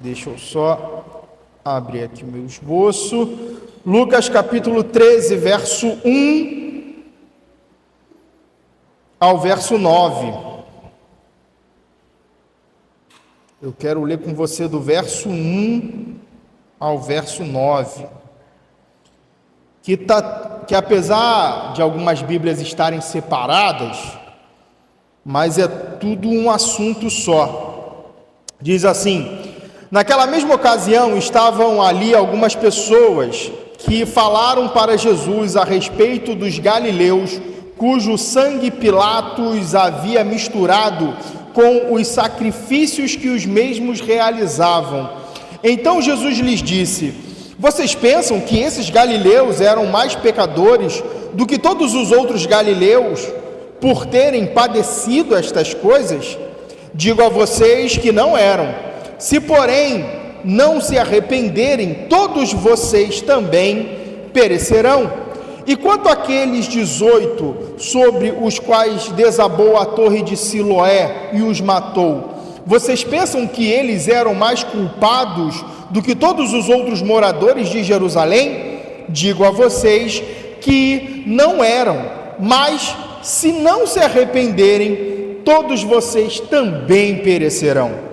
Deixa eu só abrir aqui o meu esboço. Lucas capítulo 13, verso 1 ao verso 9. Eu quero ler com você do verso 1 ao verso 9. Que apesar de algumas Bíblias estarem separadas, mas é tudo um assunto só. Diz assim: naquela mesma ocasião estavam ali algumas pessoas que falaram para Jesus a respeito dos galileus, cujo sangue Pilatos havia misturado com os sacrifícios que os mesmos realizavam. Então Jesus lhes disse: vocês pensam que esses galileus eram mais pecadores do que todos os outros galileus por terem padecido estas coisas? Digo a vocês que não eram. Se, porém, não se arrependerem, todos vocês também perecerão. E quanto àqueles 18 sobre os quais desabou a torre de Siloé e os matou, vocês pensam que eles eram mais culpados do que todos os outros moradores de Jerusalém? Digo a vocês que não eram, mas se não se arrependerem, todos vocês também perecerão.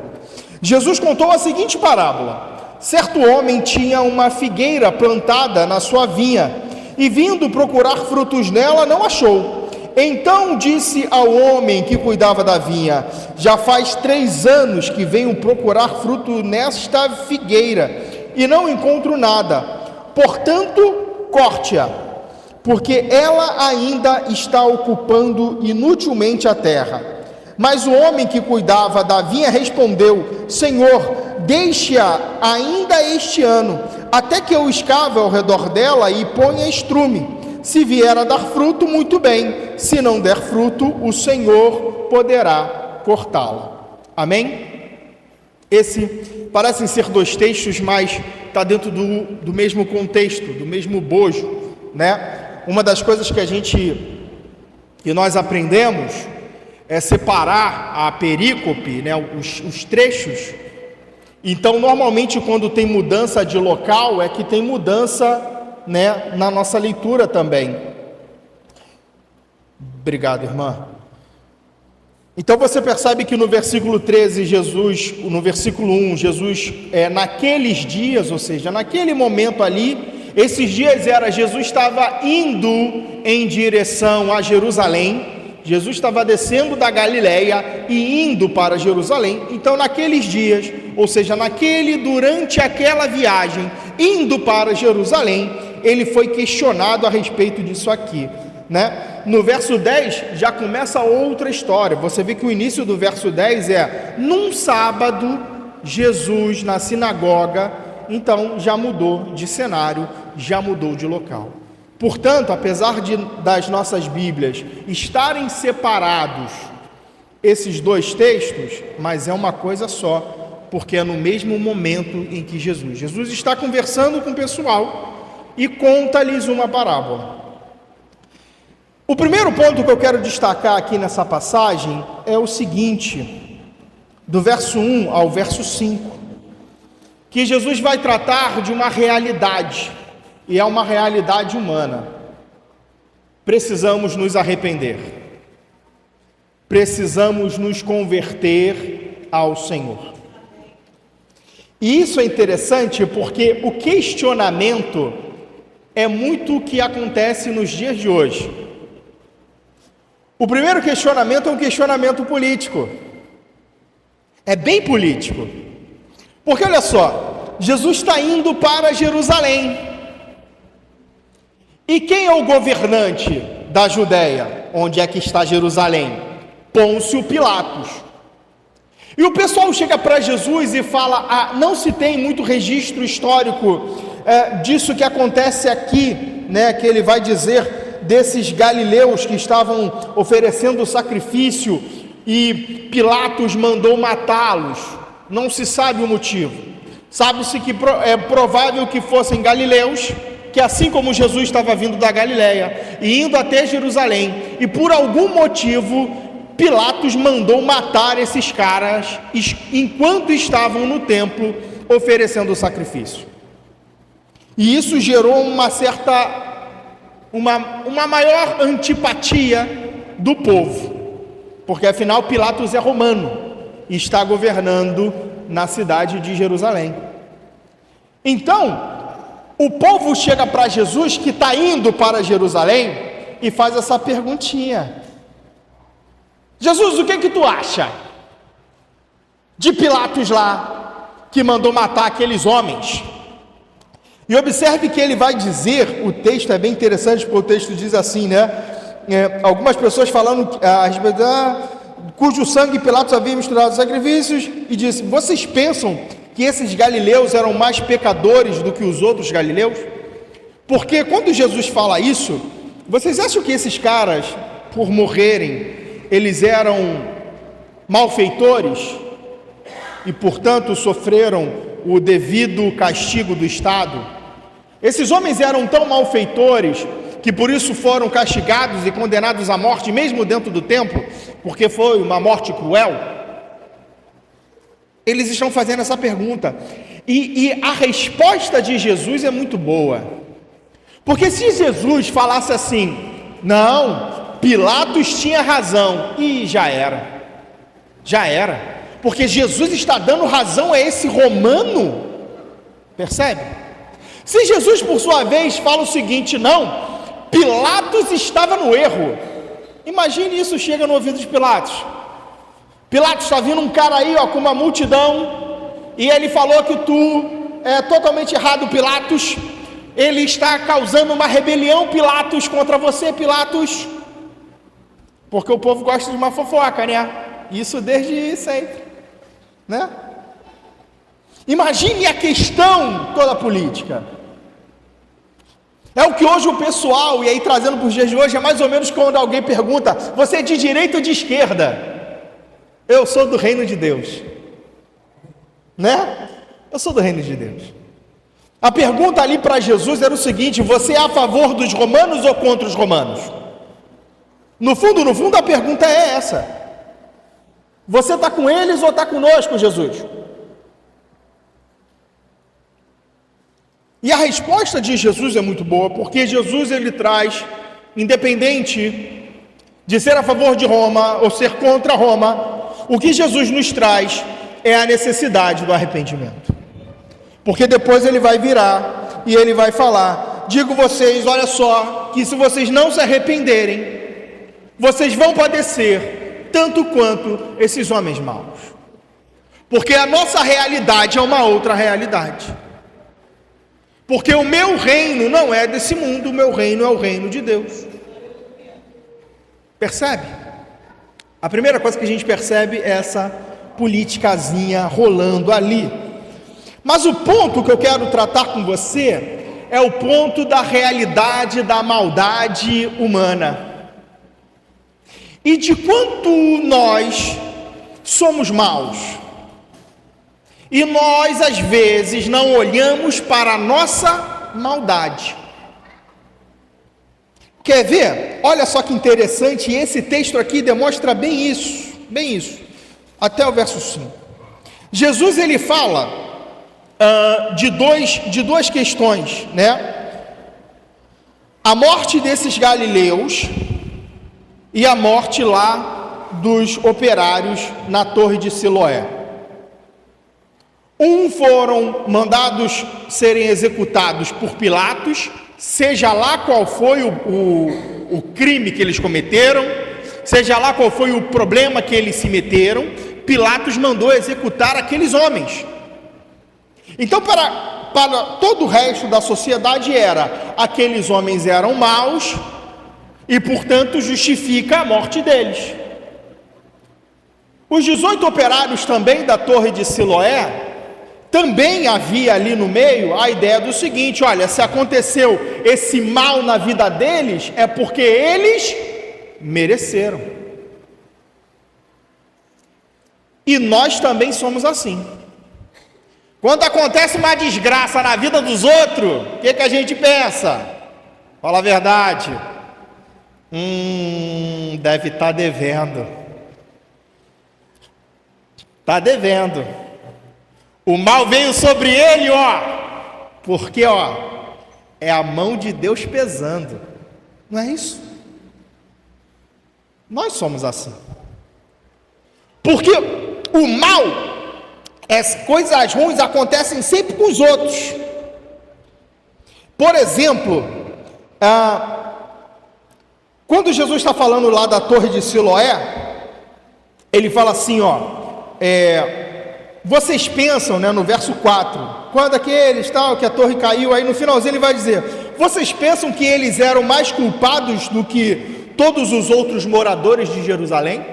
Jesus contou a seguinte parábola: certo homem tinha uma figueira plantada na sua vinha, e vindo procurar frutos nela, não achou. Então disse ao homem que cuidava da vinha: já faz 3 anos que venho procurar fruto nesta figueira, e não encontro nada. Portanto, corte-a, porque ela ainda está ocupando inutilmente a terra. Mas o homem que cuidava da vinha respondeu: Senhor, deixe-a ainda este ano, até que eu escave ao redor dela e ponha estrume. Se vier a dar fruto, muito bem. Se não der fruto, o Senhor poderá cortá-la. Amém? Esse parecem ser 2 textos, mas está dentro do mesmo contexto, do mesmo bojo, né? Uma das coisas que nós aprendemos é separar a perícope, né, os trechos. Então, normalmente, quando tem mudança de local, é que tem mudança, né, na nossa leitura também. Obrigado, irmã. Então, você percebe que no versículo 13, no versículo 1, Jesus, naqueles dias, ou seja, naquele momento ali, esses dias Jesus estava indo em direção a Jerusalém. Jesus estava descendo da Galileia e indo para Jerusalém. Então, naqueles dias, ou seja, durante aquela viagem, indo para Jerusalém, ele foi questionado a respeito disso aqui, né? No verso 10, já começa outra história. Você vê que o início do verso 10 é: num sábado, Jesus na sinagoga. Então, já mudou de cenário, já mudou de local. Portanto, apesar das nossas Bíblias estarem separados esses 2 textos, mas é uma coisa só, porque é no mesmo momento em que Jesus está conversando com o pessoal e conta-lhes uma parábola. O primeiro ponto que eu quero destacar aqui nessa passagem é o seguinte, do verso 1 ao verso 5, que Jesus vai tratar de uma realidade, e é uma realidade humana. Precisamos nos arrepender. Precisamos nos converter ao Senhor. E isso é interessante porque o questionamento é muito o que acontece nos dias de hoje. O primeiro questionamento é um questionamento político. É bem político. Porque olha só, Jesus está indo para Jerusalém. E quem é o governante da Judéia? Onde é que está Jerusalém? Pôncio Pilatos. E o pessoal chega para Jesus e fala: não se tem muito registro histórico disso que acontece aqui, né? Que ele vai dizer desses galileus que estavam oferecendo sacrifício e Pilatos mandou matá-los. Não se sabe o motivo. Sabe-se que é provável que fossem galileus, que assim como Jesus estava vindo da Galileia e indo até Jerusalém, e por algum motivo Pilatos mandou matar esses caras enquanto estavam no templo oferecendo o sacrifício. E isso gerou uma maior antipatia do povo, porque afinal Pilatos é romano e está governando na cidade de Jerusalém. Então, o povo chega para Jesus, que está indo para Jerusalém, e faz essa perguntinha: Jesus, o que tu acha de Pilatos lá, que mandou matar aqueles homens? E observe que ele vai dizer, o texto é bem interessante, porque o texto diz assim, algumas pessoas falando a respeito cujo sangue Pilatos havia misturado os sacrifícios, e disse: vocês pensam que esses galileus eram mais pecadores do que os outros galileus? Porque quando Jesus fala isso, vocês acham que esses caras, por morrerem, eles eram malfeitores e, portanto, sofreram o devido castigo do Estado? Esses homens eram tão malfeitores que por isso foram castigados e condenados à morte, mesmo dentro do templo, porque foi uma morte cruel? Eles estão fazendo essa pergunta, e a resposta de Jesus é muito boa, porque se Jesus falasse assim: não, Pilatos tinha razão, e já era, porque Jesus está dando razão a esse romano, percebe? Se Jesus, por sua vez, fala o seguinte: não, Pilatos estava no erro, imagine isso chega no ouvido de Pilatos. Pilatos, está vindo um cara aí, com uma multidão, e ele falou que tu é totalmente errado, Pilatos, ele está causando uma rebelião, Pilatos, contra você, Pilatos, porque o povo gosta de uma fofoca, isso desde sempre, Imagine a questão toda política. É o que hoje o pessoal, e aí trazendo para os dias de hoje, é mais ou menos quando alguém pergunta: você é de direita ou de esquerda? Eu sou do reino de Deus, eu sou do reino de Deus. A pergunta ali para Jesus era o seguinte: você é a favor dos romanos ou contra os romanos? No fundo a pergunta é essa: você está com eles ou está conosco, Jesus? E a resposta de Jesus é muito boa, porque Jesus ele traz, independente de ser a favor de Roma ou ser contra Roma, o que Jesus nos traz é a necessidade do arrependimento. Porque depois ele vai virar e ele vai falar: digo vocês, olha só, que se vocês não se arrependerem, vocês vão padecer tanto quanto esses homens maus. Porque a nossa realidade é uma outra realidade. Porque o meu reino não é desse mundo, o meu reino é o reino de Deus. Percebe? A primeira coisa que a gente percebe é essa politicazinha rolando ali. Mas o ponto que eu quero tratar com você é o ponto da realidade da maldade humana. E de quanto nós somos maus. E nós, às vezes, não olhamos para a nossa maldade. Quer ver? Olha só que interessante, esse texto aqui demonstra bem isso, até o verso 5. Jesus, ele fala de duas questões, a morte desses galileus e a morte lá dos operários na torre de Siloé. Foram mandados serem executados por Pilatos, seja lá qual foi o crime que eles cometeram, seja lá qual foi o problema que eles se meteram, Pilatos mandou executar aqueles homens. Então, para todo o resto da sociedade aqueles homens eram maus e, portanto, justifica a morte deles. Os 18 operários também da torre de Siloé, também havia ali no meio a ideia do seguinte: olha, se aconteceu esse mal na vida deles, é porque eles mereceram. E nós também somos assim. Quando acontece uma desgraça na vida dos outros, o que a gente pensa? Fala a verdade. Deve estar devendo. Está devendo. O mal veio sobre ele, porque, é a mão de Deus pesando. Não é isso? Nós somos assim. Porque o mal, as coisas ruins acontecem sempre com os outros. Por exemplo, quando Jesus está falando lá da torre de Siloé, ele fala assim, vocês pensam, no verso 4, quando aqueles que a torre caiu, aí no finalzinho ele vai dizer, vocês pensam que eles eram mais culpados do que todos os outros moradores de Jerusalém?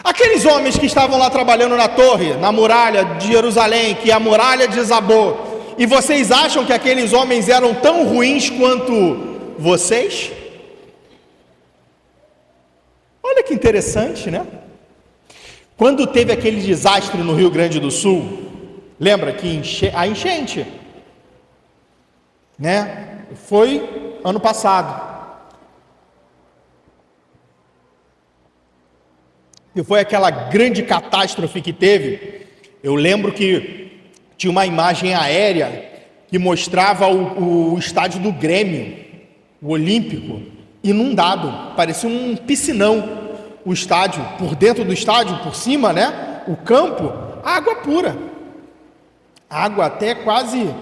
Aqueles homens que estavam lá trabalhando na torre, na muralha de Jerusalém, que a muralha desabou, e vocês acham que aqueles homens eram tão ruins quanto vocês? Olha que interessante, né? Quando teve aquele desastre no Rio Grande do Sul, lembra que a enchente, foi ano passado, e foi aquela grande catástrofe que teve. Eu lembro que tinha uma imagem aérea que mostrava o estádio do Grêmio, o Olímpico, inundado, parecia um piscinão. O estádio, por dentro do estádio, por cima, o campo, água pura, água até quase,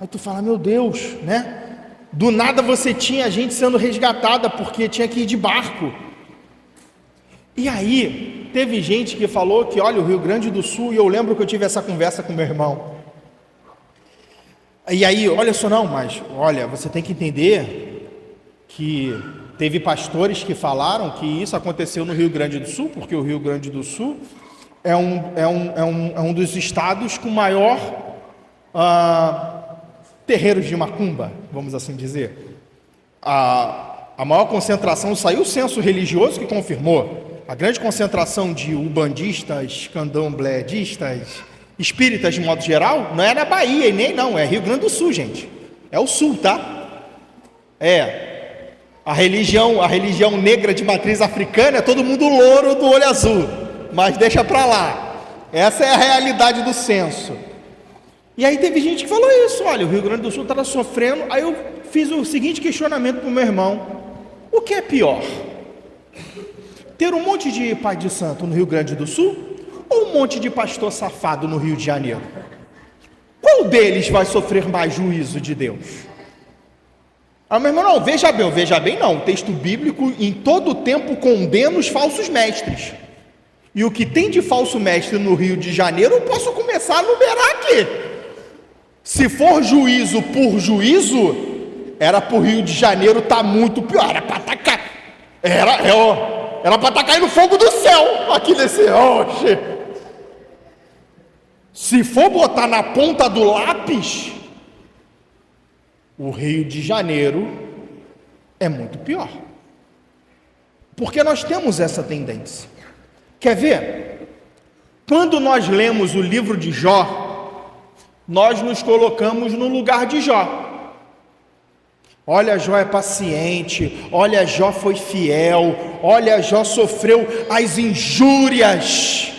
aí tu fala, meu Deus, do nada você tinha gente sendo resgatada, porque tinha que ir de barco, e aí, teve gente que falou que, olha, o Rio Grande do Sul, e eu lembro que eu tive essa conversa com meu irmão, e aí, olha só mas, olha, você tem que entender que teve pastores que falaram que isso aconteceu no Rio Grande do Sul, porque o Rio Grande do Sul é um dos estados com maior terreiros de macumba, vamos assim dizer. A maior concentração, saiu o censo religioso que confirmou, a grande concentração de ubandistas, candombledistas, espíritas de modo geral, não é na Bahia e nem é Rio Grande do Sul, gente. É o sul, tá? A religião negra de matriz africana é todo mundo louro do olho azul, mas deixa pra lá. Essa é a realidade do censo. E aí teve gente que falou isso, olha, o Rio Grande do Sul estava sofrendo. Aí eu fiz o seguinte questionamento para o meu irmão: o que é pior? Ter um monte de pai de santo no Rio Grande do Sul ou um monte de pastor safado no Rio de Janeiro? Qual deles vai sofrer mais juízo de Deus? Meu irmão, não, veja bem não, o texto bíblico em todo o tempo condena os falsos mestres, e o que tem de falso mestre no Rio de Janeiro, eu posso começar a numerar aqui. Se for juízo por juízo, era para o Rio de Janeiro estar muito pior, era para estar era para estar caindo fogo do céu, aqui nesse, se for botar na ponta do lápis, o Rio de Janeiro é muito pior, porque nós temos essa tendência. Quer ver? Quando nós lemos o livro de Jó, nós nos colocamos no lugar de Jó. Olha, Jó é paciente, olha, Jó foi fiel, olha, Jó sofreu as injúrias,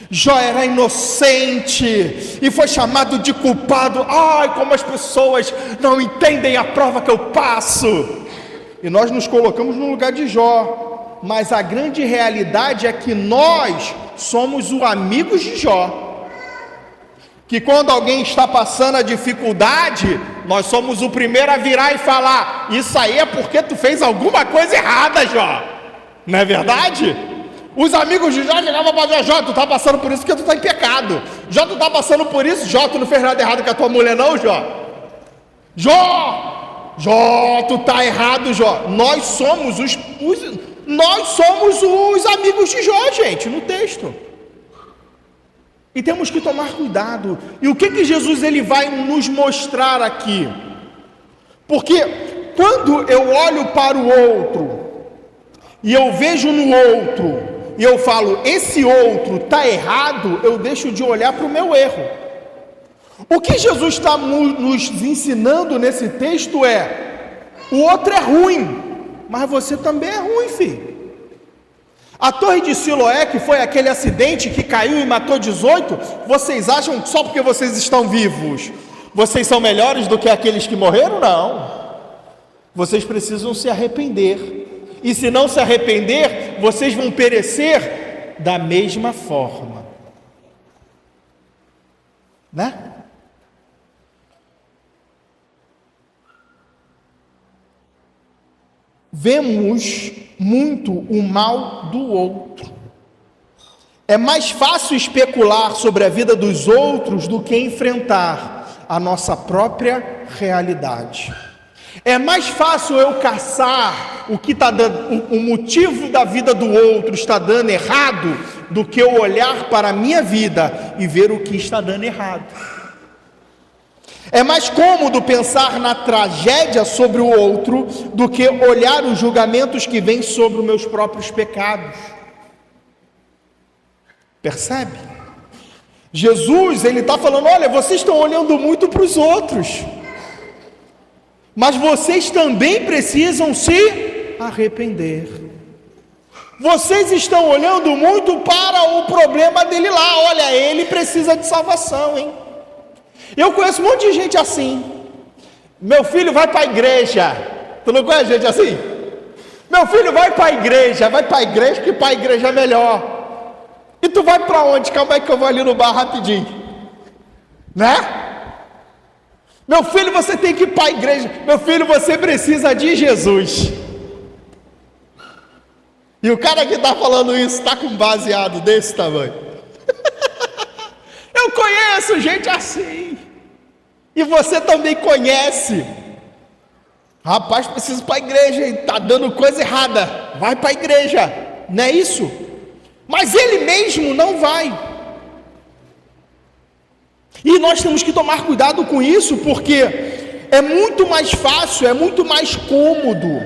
Jó era inocente e foi chamado de culpado. Ai, como as pessoas não entendem a prova que eu passo. E nós nos colocamos no lugar de Jó, mas a grande realidade é que nós somos os amigos de Jó, que quando alguém está passando a dificuldade, nós somos o primeiro a virar e falar: isso aí é porque tu fez alguma coisa errada, Jó. Não é verdade? Os amigos de Jó chegavam para Jó: Jó, tu está passando por isso porque tu está em pecado. Jó, tu está passando por isso. Jó, tu não fez nada errado com a tua mulher não, Jó. Jó, tu está errado, Jó. Nós somos os amigos de Jó, gente, no texto. E temos que tomar cuidado. E o que Jesus ele vai nos mostrar aqui? Porque quando eu olho para o outro e eu vejo no outro e eu falo: esse outro está errado, eu deixo de olhar para o meu erro. O que Jesus está nos ensinando nesse texto é: o outro é ruim, mas você também é ruim, filho. A torre de Siloé, que foi aquele acidente que caiu e matou 18, vocês acham que só porque vocês estão vivos, vocês são melhores do que aqueles que morreram? Não. Vocês precisam se arrepender. E se não se arrepender, vocês vão perecer da mesma forma. Né? Vemos muito o mal do outro. É mais fácil especular sobre a vida dos outros do que enfrentar a nossa própria realidade. É mais fácil eu caçar o que está dando, o motivo da vida do outro está dando errado, do que eu olhar para a minha vida e ver o que está dando errado. É mais cômodo pensar na tragédia sobre o outro do que olhar os julgamentos que vêm sobre os meus próprios pecados. Percebe? Jesus, ele está falando, olha, vocês estão olhando muito para os outros, mas vocês também precisam se arrepender. Vocês estão olhando muito para o problema dele lá, olha, ele precisa de salvação, hein? Eu conheço um monte de gente assim. Meu filho vai para a igreja. Tu não conhece gente assim? Meu filho vai para a igreja que para a igreja é melhor. E tu vai para onde? Calma aí que eu vou ali no bar rapidinho. Né? Meu filho, você tem que ir para a igreja. Meu filho, você precisa de Jesus. E o cara que está falando isso está com um baseado desse tamanho. Eu conheço gente assim. E você também conhece. Rapaz, preciso ir para a igreja, está dando coisa errada. Vai para a igreja, não é isso? Mas ele mesmo não vai. E nós temos que tomar cuidado com isso, porque é muito mais fácil, é muito mais cômodo.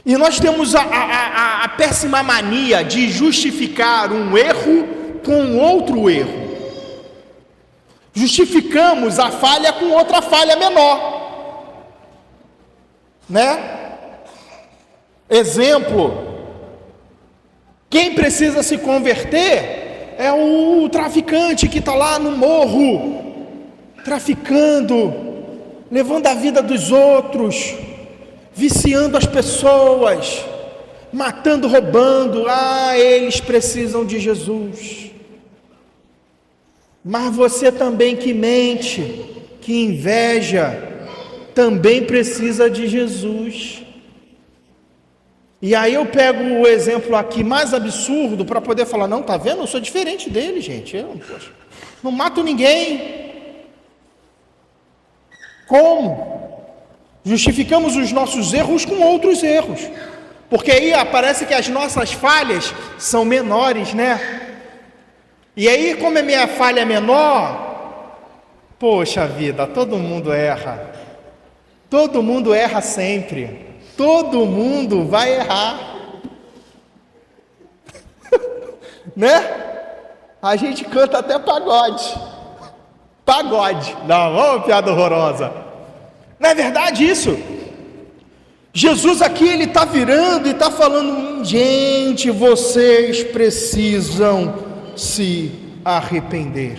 E nós temos a péssima mania de justificar um erro com outro erro. Justificamos a falha com outra falha menor, né? Exemplo, quem precisa se converter é o traficante que está lá no morro, traficando, levando a vida dos outros, viciando as pessoas, matando, roubando. Eles precisam de Jesus. Mas você também que mente, que inveja, também precisa de Jesus. E aí eu pego o exemplo aqui mais absurdo para poder falar, não, tá vendo? Eu sou diferente dele, gente. Eu, poxa, não mato ninguém. Como? Justificamos os nossos erros com outros erros. Porque aí parece que as nossas falhas são menores, né? E aí, como a minha falha é menor, poxa vida, todo mundo erra. Todo mundo erra sempre. Todo mundo vai errar. Né? A gente canta até pagode. Pagode. Não, piada horrorosa. Não é verdade isso? Jesus aqui, ele está virando e está falando, gente, vocês precisam se arrepender.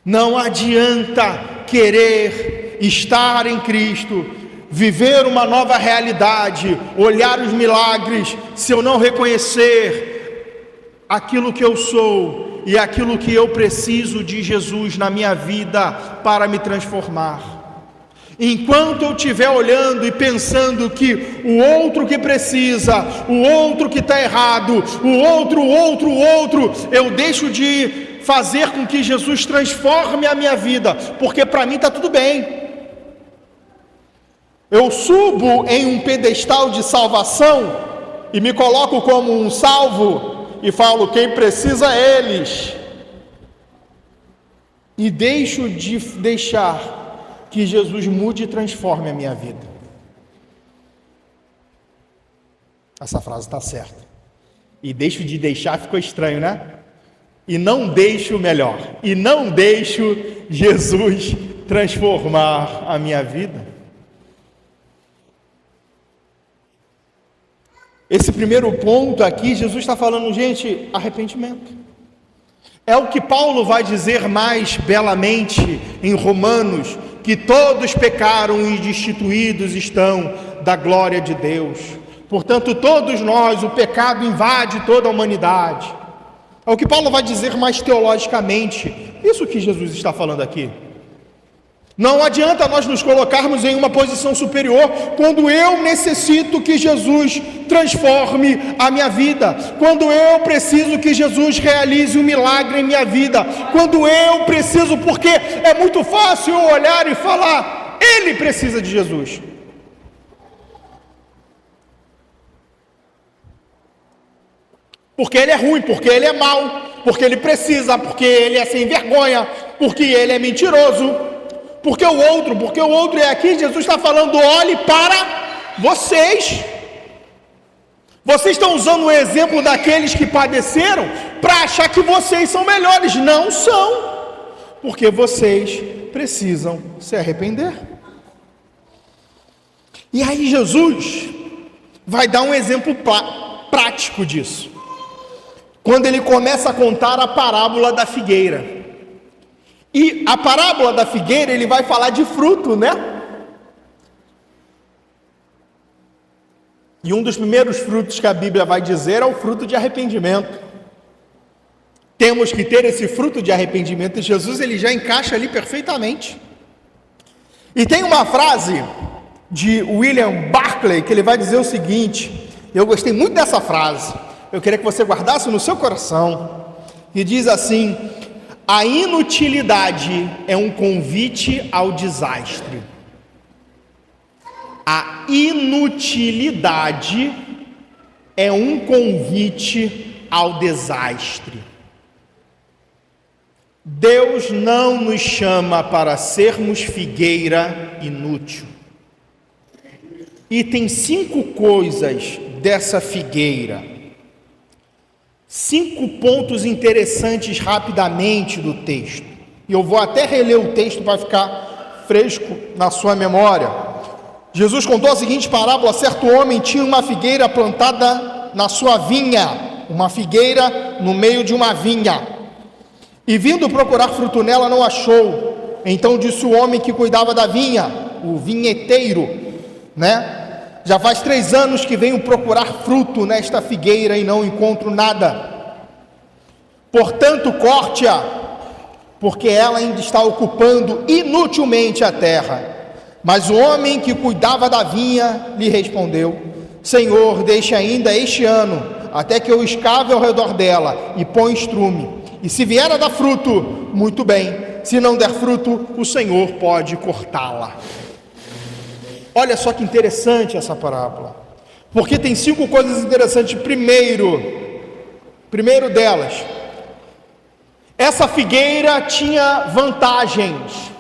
Não adianta querer estar em Cristo, viver uma nova realidade, olhar os milagres, se eu não reconhecer aquilo que eu sou e aquilo que eu preciso de Jesus na minha vida para me transformar. Enquanto eu estiver olhando e pensando que o outro que precisa, o outro que está errado, o outro, eu deixo de fazer com que Jesus transforme a minha vida, porque para mim está tudo bem. Eu subo em um pedestal de salvação e me coloco como um salvo e falo, quem precisa é eles. E deixo de deixar que Jesus mude e transforme a minha vida. Essa frase está certa. E deixo de deixar ficou estranho, né? E não deixo melhor. E não deixo Jesus transformar a minha vida. esse primeiro ponto aqui, Jesus está falando, gente, arrependimento. É o que Paulo vai dizer mais belamente em Romanos, que todos pecaram e destituídos estão da glória de Deus. Portanto, todos nós, o pecado invade toda a humanidade. É o que Paulo vai dizer mais teologicamente. Isso que Jesus está falando aqui. Não adianta nós nos colocarmos em uma posição superior quando eu necessito que Jesus transforme a minha vida, quando eu preciso que Jesus realize um milagre em minha vida, quando eu preciso, porque é muito fácil eu olhar e falar, ele precisa de Jesus. Porque ele é ruim, porque ele é mau, porque ele precisa, porque ele é sem vergonha, porque ele é mentiroso. Porque o outro é aqui, Jesus está falando, olhe para vocês. Vocês estão usando o exemplo daqueles que padeceram para achar que vocês são melhores. Não são, porque vocês precisam se arrepender. E aí Jesus vai dar um exemplo prático disso. Quando ele começa a contar a parábola da figueira. E a parábola da figueira, ele vai falar de fruto, né? E um dos primeiros frutos que a Bíblia vai dizer é o fruto de arrependimento. Temos que ter esse fruto de arrependimento, e Jesus ele já encaixa ali perfeitamente. E tem uma frase de William Barclay que ele vai dizer o seguinte, eu gostei muito dessa frase, eu queria que você guardasse no seu coração, e diz assim: a inutilidade é um convite ao desastre. A inutilidade é um convite ao desastre. Deus não nos chama para sermos figueira inútil. E tem 5 coisas dessa figueira. 5 pontos interessantes rapidamente do texto. E eu vou até reler o texto para ficar fresco na sua memória. Jesus contou a seguinte parábola: certo homem tinha uma figueira plantada na sua vinha, uma figueira no meio de uma vinha. E vindo procurar fruto nela, não achou. Então disse o homem que cuidava da vinha, o vinheteiro, né? Já faz 3 anos que venho procurar fruto nesta figueira e não encontro nada. Portanto, corte-a, porque ela ainda está ocupando inutilmente a terra. Mas o homem que cuidava da vinha lhe respondeu: Senhor, deixe ainda este ano, até que eu escave ao redor dela e ponha estrume. E se vier a dar fruto, muito bem. Se não der fruto, o Senhor pode cortá-la. Olha só que interessante essa parábola, porque tem 5 coisas interessantes. Primeiro delas, essa figueira tinha vantagens.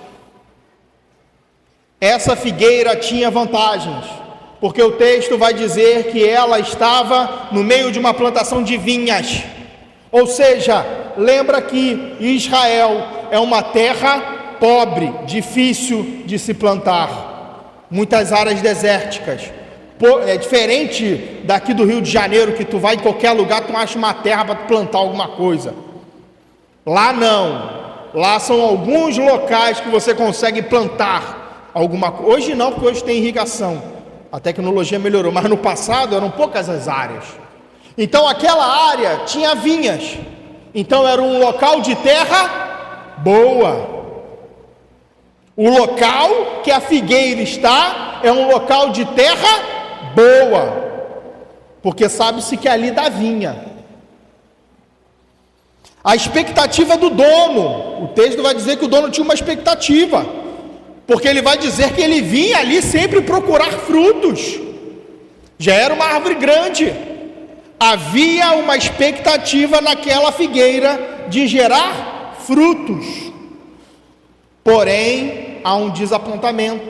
Essa figueira tinha vantagens, porque o texto vai dizer que ela estava no meio de uma plantação de vinhas. Ou seja, lembra que Israel é uma terra pobre, difícil de se plantar. Muitas áreas desérticas. É diferente daqui do Rio de Janeiro, que tu vai em qualquer lugar, tu acha uma terra para plantar alguma coisa. Lá não. Lá são alguns locais que você consegue plantar alguma coisa. Hoje não, porque hoje tem irrigação. A tecnologia melhorou, mas no passado eram poucas as áreas. Então aquela área tinha vinhas. Então era um local de terra boa. O local que a figueira está é um local de terra boa, porque sabe-se que ali dá vinha. A expectativa do dono, o texto vai dizer que o dono tinha uma expectativa, porque ele vai dizer que ele vinha ali sempre procurar frutos. Já era uma árvore grande, havia uma expectativa naquela figueira de gerar frutos. Porém, há um desapontamento.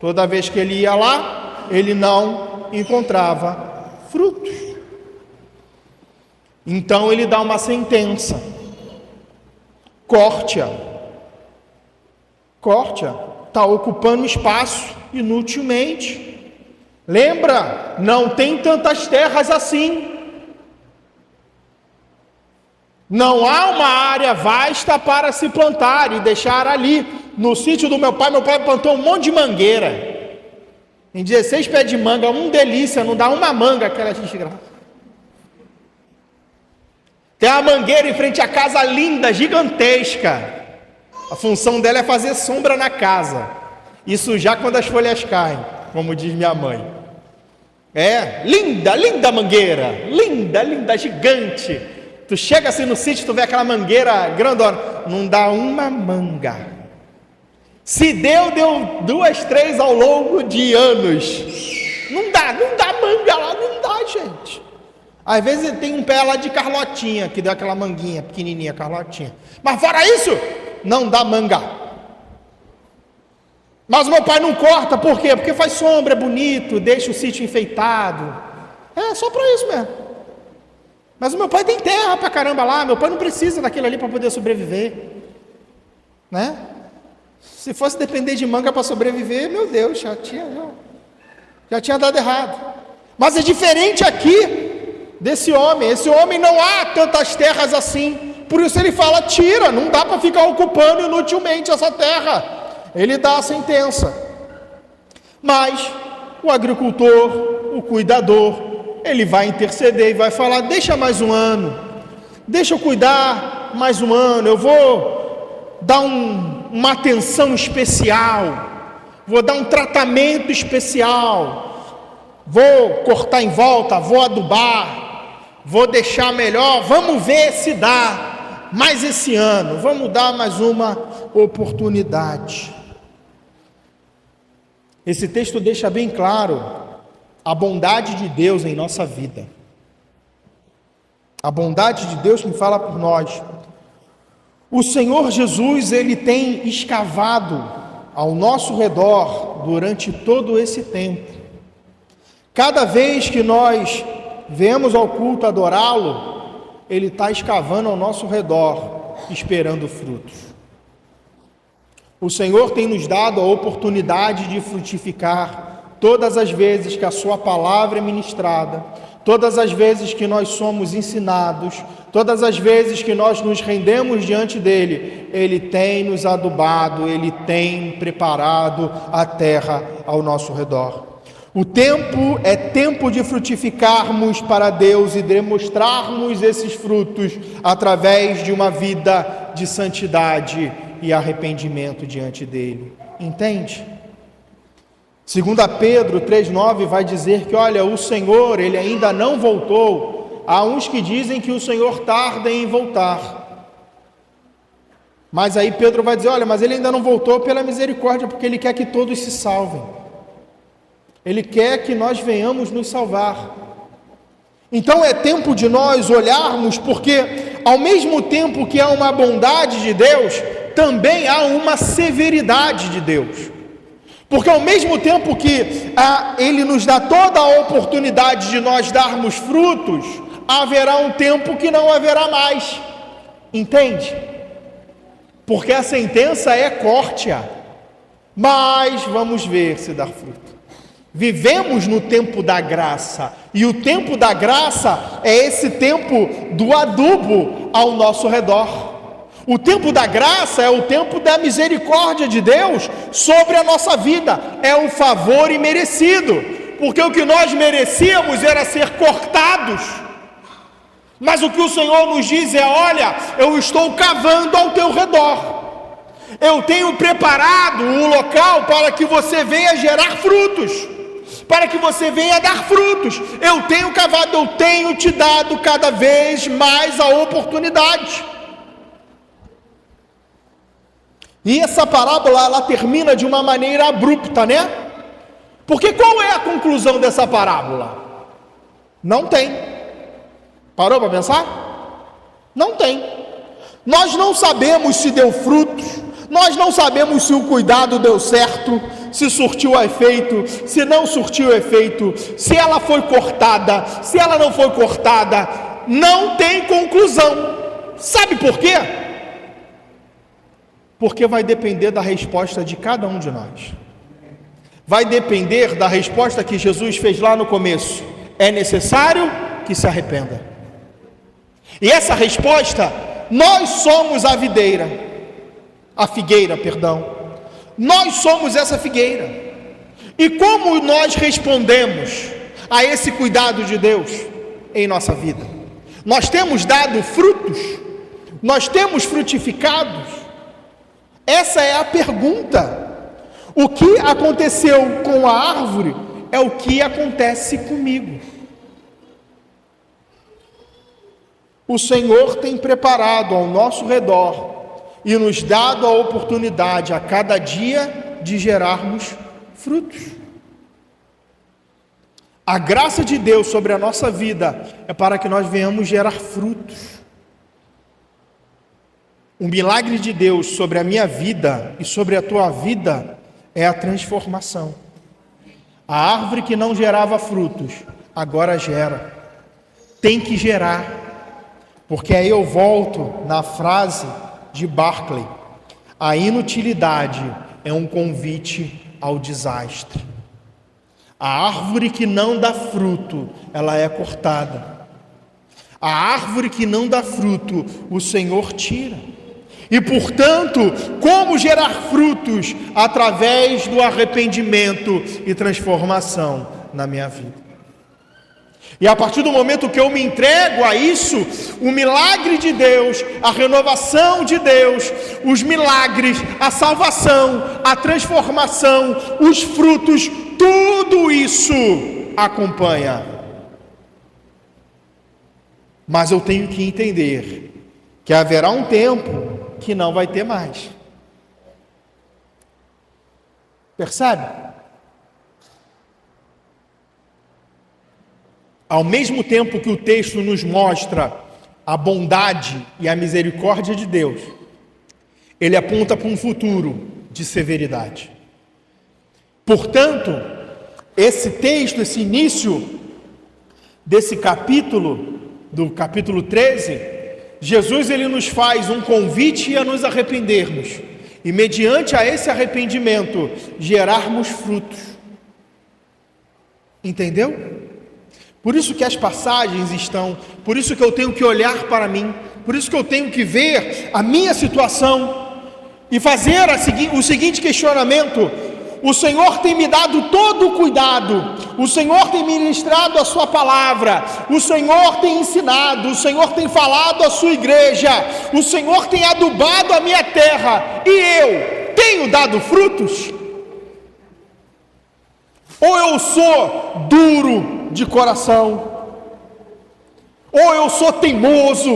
Toda vez que ele ia lá, ele não encontrava frutos. Então ele dá uma sentença: corte-a. Corte-a. Está ocupando espaço inutilmente. Lembra? Não tem tantas terras assim. Não há uma área vasta para se plantar e deixar ali. No sítio do meu pai plantou um monte de mangueira. Em 16 pés de manga, delícia, não dá uma manga aquela desgraça. Tem uma mangueira em frente à casa linda, gigantesca. A função dela é fazer sombra na casa e sujar quando as folhas caem, como diz minha mãe. Linda mangueira, linda, gigante. Tu chega assim no sítio, tu vê aquela mangueira grandona, não dá uma manga. Se deu 2, 3 ao longo de anos. Não dá manga lá, não dá, gente. Às vezes tem um pé lá de Carlotinha, que deu aquela manguinha pequenininha, Carlotinha. Mas fora isso, não dá manga. Mas o meu pai não corta, por quê? Porque faz sombra, é bonito, deixa o sítio enfeitado. É só para isso mesmo. Mas o meu pai tem terra pra caramba lá, meu pai não precisa daquilo ali para poder sobreviver. Né? Se fosse depender de manga para sobreviver, meu Deus, já tinha dado errado. Mas é diferente aqui desse homem. Esse homem não há tantas terras assim. Por isso ele fala, tira, não dá para ficar ocupando inutilmente essa terra. Ele dá a sentença. Mas o agricultor, o cuidador, ele vai interceder e vai falar, deixa mais um ano. Deixa eu cuidar mais um ano. Eu vou dar uma atenção especial, vou dar um tratamento especial, vou cortar em volta, vou adubar, vou deixar melhor, vamos ver se dá mais esse ano, vamos dar mais uma oportunidade. Esse texto deixa bem claro a bondade de Deus em nossa vida, a bondade de Deus que fala por nós. O Senhor Jesus, Ele tem escavado ao nosso redor durante todo esse tempo. Cada vez que nós viemos ao culto adorá-lo, Ele está escavando ao nosso redor, esperando frutos. O Senhor tem nos dado a oportunidade de frutificar todas as vezes que a Sua palavra é ministrada, todas as vezes que nós somos ensinados, todas as vezes que nós nos rendemos diante dEle, Ele tem nos adubado, Ele tem preparado a terra ao nosso redor. O tempo é tempo de frutificarmos para Deus e demonstrarmos esses frutos através de uma vida de santidade e arrependimento diante dEle. Entende? 2 Pedro 3,9 vai dizer que, olha, o Senhor, Ele ainda não voltou. Há uns que dizem que o Senhor tarda em voltar. Mas aí Pedro vai dizer, olha, mas Ele ainda não voltou pela misericórdia, porque Ele quer que todos se salvem. Ele quer que nós venhamos nos salvar. Então é tempo de nós olharmos, porque ao mesmo tempo que há uma bondade de Deus, também há uma severidade de Deus. Porque ao mesmo tempo que Ele nos dá toda a oportunidade de nós darmos frutos, haverá um tempo que não haverá mais. Entende? Porque a sentença é corte-a, mas vamos ver se dá fruto. Vivemos no tempo da graça, e o tempo da graça é esse tempo do adubo ao nosso redor. O tempo da graça é o tempo da misericórdia de Deus sobre a nossa vida, é um favor imerecido, porque o que nós merecíamos era ser cortados, mas o que o Senhor nos diz é, olha, eu estou cavando ao teu redor, eu tenho preparado um local para que você venha gerar frutos, para que você venha dar frutos, eu tenho cavado, eu tenho te dado cada vez mais a oportunidade. E essa parábola, ela termina de uma maneira abrupta, né? Porque qual é a conclusão dessa parábola? Não tem. Parou para pensar? Não tem. Nós não sabemos se deu frutos, nós não sabemos se o cuidado deu certo, se surtiu efeito, se não surtiu efeito, se ela foi cortada, se ela não foi cortada. Não tem conclusão. Sabe por quê? Porque vai depender da resposta de cada um de nós. vai depender da resposta que Jesus fez lá no começo: é necessário que se arrependa. E essa resposta, nós somos a figueira, nós somos essa figueira. E como nós respondemos a esse cuidado de Deus em nossa vida? Nós temos dado frutos? Nós temos frutificados? Essa é a pergunta. O que aconteceu com a árvore é o que acontece comigo. O Senhor tem preparado ao nosso redor e nos dado a oportunidade a cada dia de gerarmos frutos. A graça de Deus sobre a nossa vida é para que nós venhamos gerar frutos. O milagre de Deus sobre a minha vida e sobre a tua vida é a transformação. A árvore que não gerava frutos, agora gera. Tem que gerar, porque aí eu volto na frase de Barclay: a inutilidade é um convite ao desastre. A árvore que não dá fruto, ela é cortada. A árvore que não dá fruto, o Senhor tira. E portanto, como gerar frutos? Através do arrependimento e transformação na minha vida. E a partir do momento que eu me entrego a isso, o milagre de Deus, a renovação de Deus, os milagres, a salvação, a transformação, os frutos, tudo isso acompanha. Mas eu tenho que entender que haverá um tempo que não vai ter mais. Percebe? Ao mesmo tempo que o texto nos mostra a bondade e a misericórdia de Deus, ele aponta para um futuro de severidade. Portanto, esse texto, esse início desse capítulo, do capítulo 13, Jesus ele nos faz um convite a nos arrependermos e mediante a esse arrependimento gerarmos frutos. Entendeu? Por isso que as passagens estão, por isso que eu tenho que olhar para mim, por isso que eu tenho que ver a minha situação e fazer o seguinte questionamento: o Senhor tem me dado todo o cuidado, o Senhor tem ministrado a sua palavra, o Senhor tem ensinado, o Senhor tem falado à sua igreja, o Senhor tem adubado a minha terra, e eu tenho dado frutos? Ou eu sou duro de coração, ou eu sou teimoso,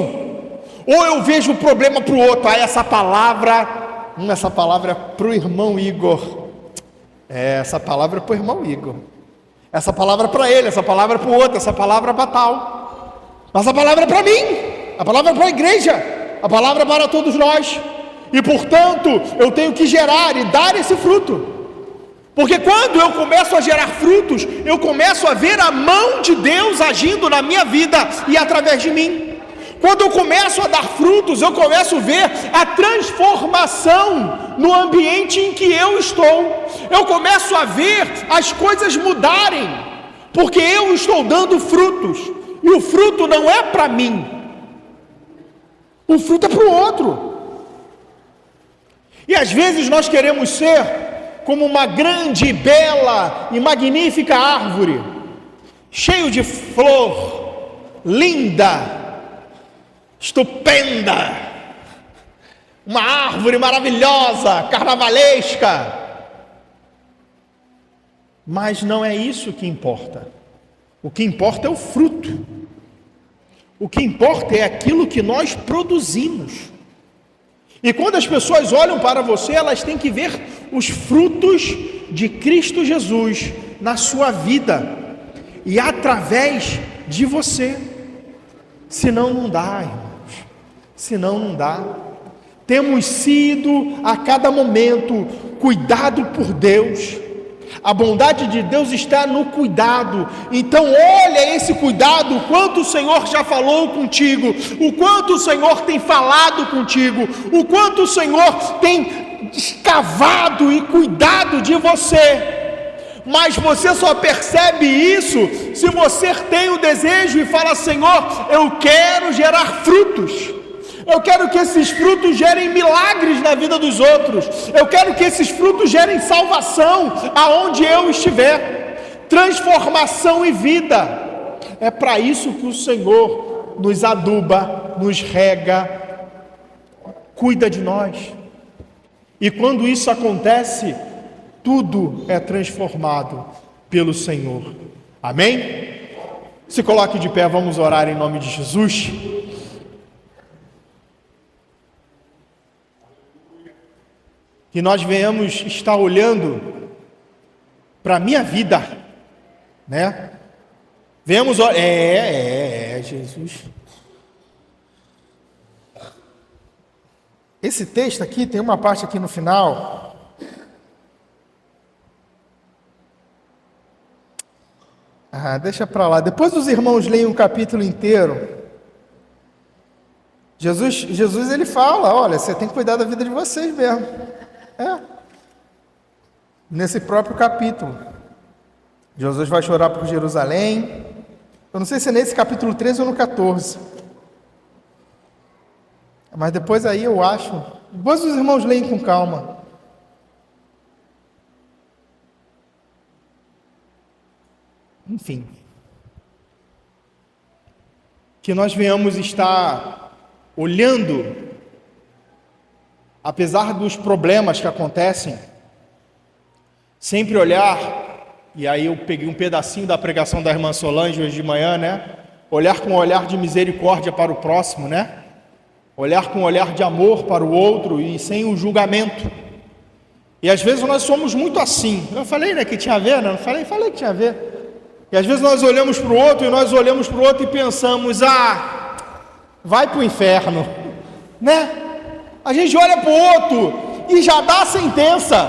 ou eu vejo o problema para o outro? Essa palavra é para o irmão Igor. Essa palavra é para o irmão Igor. Essa palavra é para ele, essa palavra é para o outro, essa palavra é para tal. Mas a palavra é para mim, a palavra é para a igreja, a palavra é para todos nós. E portanto, eu tenho que gerar e dar esse fruto. Porque quando eu começo a gerar frutos, eu começo a ver a mão de Deus agindo na minha vida e através de mim. Quando eu começo a dar frutos, eu começo a ver a transformação no ambiente em que eu estou. Eu começo a ver as coisas mudarem, porque eu estou dando frutos. E o fruto não é para mim, o fruto é para o outro. E às vezes nós queremos ser como uma grande, bela e magnífica árvore, cheio de flor, linda, estupenda, uma árvore maravilhosa, carnavalesca. Mas não é isso que importa. O que importa é o fruto. O que importa é aquilo que nós produzimos. E quando as pessoas olham para você, elas têm que ver os frutos de Cristo Jesus na sua vida e através de você. Senão não dá, irmãos. Senão não dá. Temos sido a cada momento cuidado por Deus. A bondade de Deus está no cuidado. Então olha esse cuidado, o quanto o Senhor já falou contigo, o quanto o Senhor tem falado contigo, o quanto o Senhor tem escavado e cuidado de você. mas você só percebe isso se você tem o desejo e fala: Senhor, eu quero gerar frutos, eu quero que esses frutos gerem milagres na vida dos outros, eu quero que esses frutos gerem salvação aonde eu estiver, transformação e vida. É para isso que o Senhor nos aduba, nos rega, cuida de nós. E quando isso acontece, tudo é transformado pelo Senhor. Amém? Se coloque de pé, vamos orar em nome de Jesus. Que nós venhamos estar olhando para a minha vida, né? Venhamos olhar, Jesus. Esse texto aqui, tem uma parte aqui no final. Deixa para lá. Depois os irmãos leem um capítulo inteiro. Jesus ele fala: olha, você tem que cuidar da vida de vocês mesmo. Nesse próprio capítulo. Jesus vai chorar por Jerusalém. Eu não sei se é nesse capítulo 13 ou no 14. Mas depois aí eu acho. Depois os irmãos leem com calma. Enfim. Que nós venhamos estar olhando, apesar dos problemas que acontecem, sempre olhar. E aí eu peguei um pedacinho da pregação da irmã Solange hoje de manhã, né? Olhar com um olhar de misericórdia para o próximo, né? Olhar com um olhar de amor para o outro e sem o julgamento. E às vezes nós somos muito assim. Eu falei, né, que tinha a ver, né? Não falei que tinha a ver. E às vezes nós olhamos para o outro e pensamos: vai para o inferno, né? A gente olha para o outro e já dá a sentença.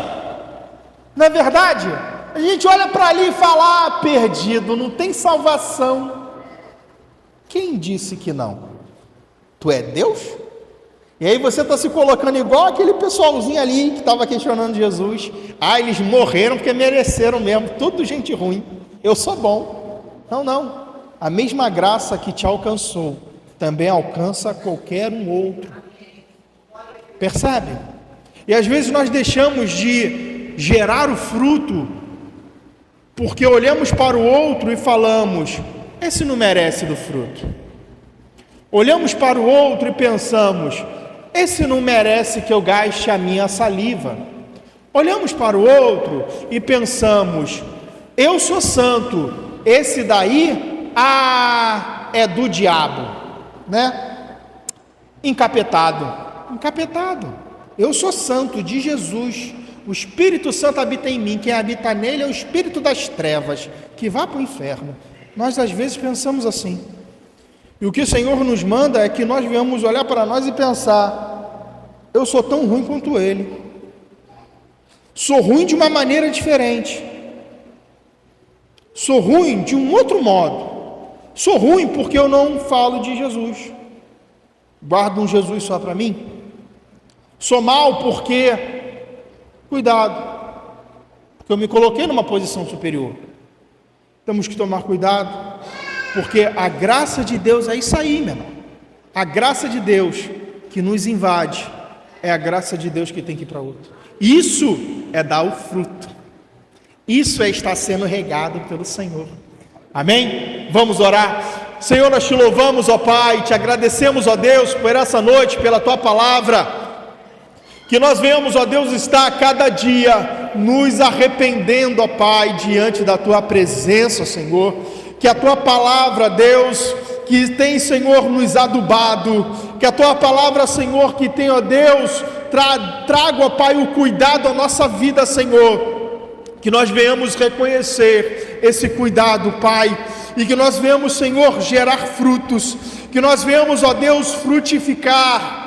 Não é verdade? A gente olha para ali e fala: perdido, não tem salvação. Quem disse que não? Tu é Deus? E aí você está se colocando igual aquele pessoalzinho ali que estava questionando Jesus. Eles morreram porque mereceram mesmo, tudo gente ruim. Eu sou bom. Não. A mesma graça que te alcançou também alcança qualquer um outro. Percebe? E às vezes nós deixamos de gerar o fruto porque olhamos para o outro e falamos: esse não merece do fruto. Olhamos para o outro e pensamos: esse não merece que eu gaste a minha saliva. Olhamos para o outro e pensamos: eu sou santo, esse daí, é do diabo, né? Encapetado. Eu sou santo de Jesus. O Espírito Santo habita em mim, quem habita nele é o espírito das trevas, que vá para o inferno. Nós às vezes pensamos assim. E o que o Senhor nos manda é que nós venhamos olhar para nós e pensar: eu sou tão ruim quanto ele. Sou ruim de uma maneira diferente. Sou ruim de um outro modo. Sou ruim porque eu não falo de Jesus. Guardo um Jesus só para mim. Sou mal porque... Cuidado, porque eu me coloquei numa posição superior. Temos que tomar cuidado, porque a graça de Deus é isso aí, meu irmão. A graça de Deus que nos invade é a graça de Deus que tem que ir para outro. Isso é dar o fruto. Isso é estar sendo regado pelo Senhor. Amém? Vamos orar. Senhor, nós te louvamos, ó Pai, te agradecemos, ó Deus, por essa noite, pela tua palavra. Que nós venhamos, ó Deus, estar a cada dia nos arrependendo, ó Pai, diante da Tua presença, Senhor. Que a Tua palavra, Deus, que tem, Senhor, nos adubado. Que a Tua palavra, Senhor, que tem, ó Deus, traga, ó Pai, o cuidado à nossa vida, Senhor. Que nós venhamos reconhecer esse cuidado, Pai. E que nós venhamos, Senhor, gerar frutos. Que nós venhamos, ó Deus, frutificar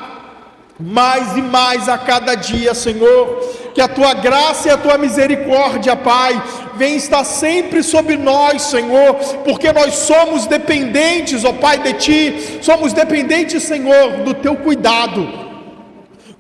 mais e mais a cada dia, Senhor. Que a Tua graça e a Tua misericórdia, Pai, venha estar sempre sobre nós, Senhor, porque nós somos dependentes, ó Pai, de Ti, somos dependentes, Senhor, do Teu cuidado.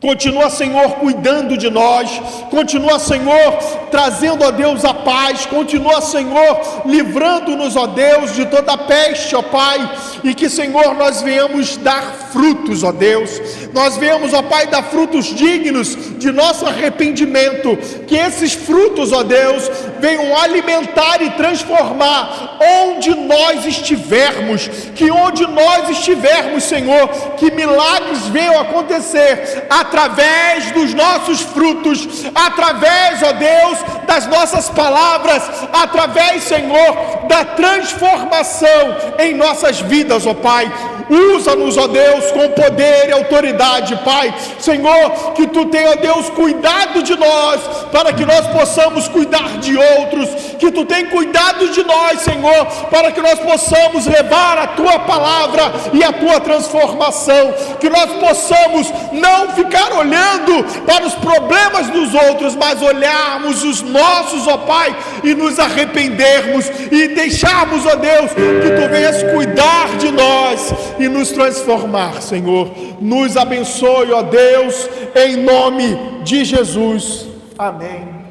Continua, Senhor, cuidando de nós. Continua, Senhor, trazendo, ó Deus, a paz. Continua, Senhor, livrando-nos, ó Deus, de toda a peste, ó Pai. E que, Senhor, nós venhamos dar frutos, ó Deus. Nós venhamos, ó Pai, dar frutos dignos de nosso arrependimento. Que esses frutos, ó Deus, venham alimentar e transformar onde nós estivermos. Que onde nós estivermos, Senhor, que milagres venham acontecer através dos nossos frutos, através, ó Deus, das nossas palavras, através, Senhor, da transformação em nossas vidas, ó Pai. Usa-nos, ó Deus, com poder e autoridade, Pai. Senhor, que Tu tenha, ó Deus, cuidado de nós, para que nós possamos cuidar de outros. Que Tu tenha cuidado de nós, Senhor, para que nós possamos levar a Tua palavra e a Tua transformação. Que nós possamos não ficar olhando para os problemas dos outros, mas olharmos os nossos, ó Pai, e nos arrependermos e deixarmos, ó Deus, que Tu venhas cuidar de nós e nos transformar, Senhor. Nos abençoe, ó Deus, em nome de Jesus. Amém.